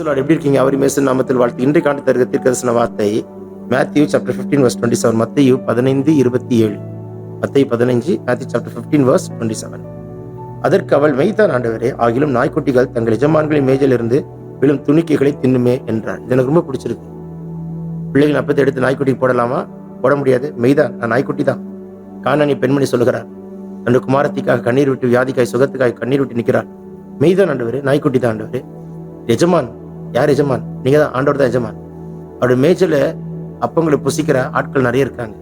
Price எப்படி இருக்கீங்க? அவர் இயேசு நாமத்தில் வாழ்த்து. இன்றைக்கு ஆண்டு தருகிற தீர்க்கதரிசன வார்த்தை மேத்யூ சாப்டர் 15 verse 27. மத்தேயு 15:27. மத்தேயு 15, மேத்யூ சாப்டர் 15 verse 27. அதற்கு அவள், மெய்தான் ஆண்டவரே, ஆகிலும் நாய்க்குட்டிகள் தங்கள் எஜமான்களின் மேஜிலிருந்து விழும் துணிக்கைகளை தின்னுமே என்றார். இது எனக்கு ரொம்ப பிடிச்சிருக்கு. பிள்ளைகள் அப்பத்தை எடுத்து நாய்க்குட்டி போடலாமா? போட முடியாது. மெய்தான், நான் நாய்க்குட்டி தான். கானானிய பெண்மணி சொல்லுகிறார், தன் குமாரத்திக்காக கண்ணீர் விட்டு, வியாதிக்காய் சுகத்துக்காய் கண்ணீர் விட்டு நிற்கிறார். மெய்தான் ஆண்டவரே, நாய்க்குட்டி தான் ஆண்டவரே. எஜமான் யார்? எஜமான் நீங்க தான், ஆண்டவர் தான் எஜமான். அவருடைய மேஜில அப்பங்களை புசிக்கிற ஆட்கள் நிறைய இருக்காங்க.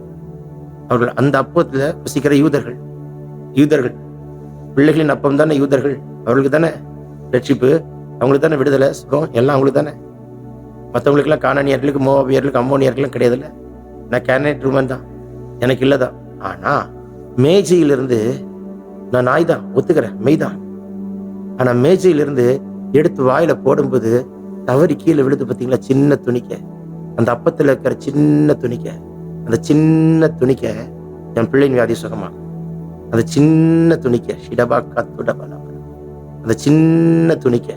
அவர்கள் அந்த அப்பத்துல புசிக்கிற யூதர்கள் பிள்ளைகளின் அப்பம் தானே யூதர்கள். அவர்களுக்கு தானே ரட்சிப்பு, அவங்களுக்கு தானே விடுதலை, சுகம் எல்லாம் அவங்களுக்கு தானே. மற்றவங்களுக்கு எல்லாம் கானானியர்களுக்கு, மோவாபியர்களுக்கு, அம்மோனியர்களும் கிடையாதுல்ல. நான் கேனட் ரூமன் தான், எனக்கு இல்லதான். ஆனா மேஜையிலிருந்து நான் நாய் தான், ஒத்துக்கிறேன், மெய்தான். ஆனா மேஜையிலிருந்து எடுத்து வாயில போடும்போது தவறி கீழே விழுது பார்த்தீங்களா? சின்ன துணிக்க, அந்த அப்பத்துல இருக்கிற சின்ன துணிக்க, அந்த சின்ன துணிக்க என் பிள்ளையின் வியாதி சுகமாகும். அந்த சின்ன துணிக்க அந்த சின்ன துணிக்க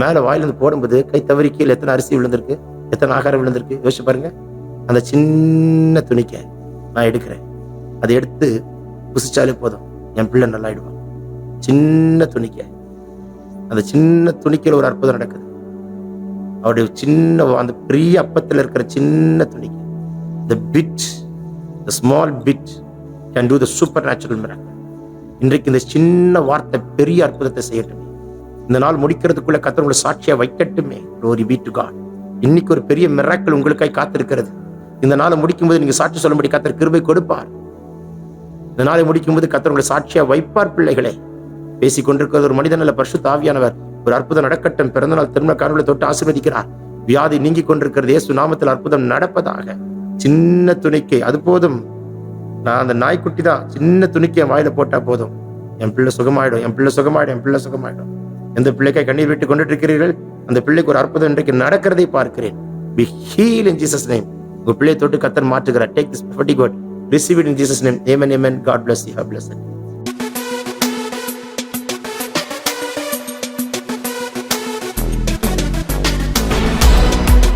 மேல வாயிலிருந்து போடும்போது கை தவறி கீழே எத்தனை அரிசி விழுந்திருக்கு, எத்தனை ஆகாரம் விழுந்திருக்கு யோசிச்சு பாருங்க. அந்த சின்ன துணிக்க நான் எடுக்கிறேன். அதை எடுத்து புசிச்சாலே போதும், என் பிள்ளை நல்லாயிடுவான். சின்ன துணிக்க, அந்த சின்ன துணிக்கையில ஒரு அற்புதம் நடக்குது. அவருடைய சின்ன அந்த பெரிய அப்பத்தில் இருக்கிற சின்ன துணிக்க, the small bit can do the supernatural miracle. இன்றைக்கு இந்த சின்ன வார்த்தை பெரிய அற்புதத்தை செய்யட்டும். இந்த நாள் முடிக்கிறதுக்குள்ள கர்த்தர் உங்களை சாட்சியா வைக்கட்டுமே. Glory be to God. இன்னைக்கு ஒரு பெரிய மிராக்கிள் உங்களுக்காய் காத்திருக்கிறது. இந்த நாளை முடிக்கும்போது நீங்க சாட்சி சொல்லும்படி கர்த்தர் கிருபை கொடுப்பார். இந்த நாளை முடிக்கும்போது கர்த்தர் உங்களை சாட்சியா வைப்பார். பிள்ளைகளை பேசிக்கொண்டிருக்கிறது ஒரு மனிதன் அல்ல, பரிசுத்த ஆவியானவர். ஒரு அற்புதம் நடக்கட்டும். பிறந்தநாள் திருமண காரணங்களை தொட்டு ஆசீர்வதிக்கிறார். வியாதி நீங்கி கொண்டிருக்கிறது. இயேசு நாமத்தில் அற்புதம் நடப்பதாக. சின்ன துணிக்கை அது போதும். நான் அந்த நாய்க்குட்டி தான். சின்ன துணிக்கை என் வாயில போட்டா போதும், என் பிள்ளை சுகமாயிடும், என் பிள்ளை சுகமாயிடும், என் பிள்ளை சுகமாயிடும். எந்த பிள்ளைக்காய் கண்ணீர் விட்டு கொண்டு இருக்கிறீர்கள், அந்த பிள்ளைக்கு ஒரு அற்புதம் இன்றைக்கு நடக்கிறதை பார்க்கிறேன். Be healed in Jesus name. உங்க பிள்ளையை தொட்டு கர்த்தர் மாற்றுகிறார். Take this prophetic word, receive it in Jesus name. Amen, amen. God bless you. God bless you.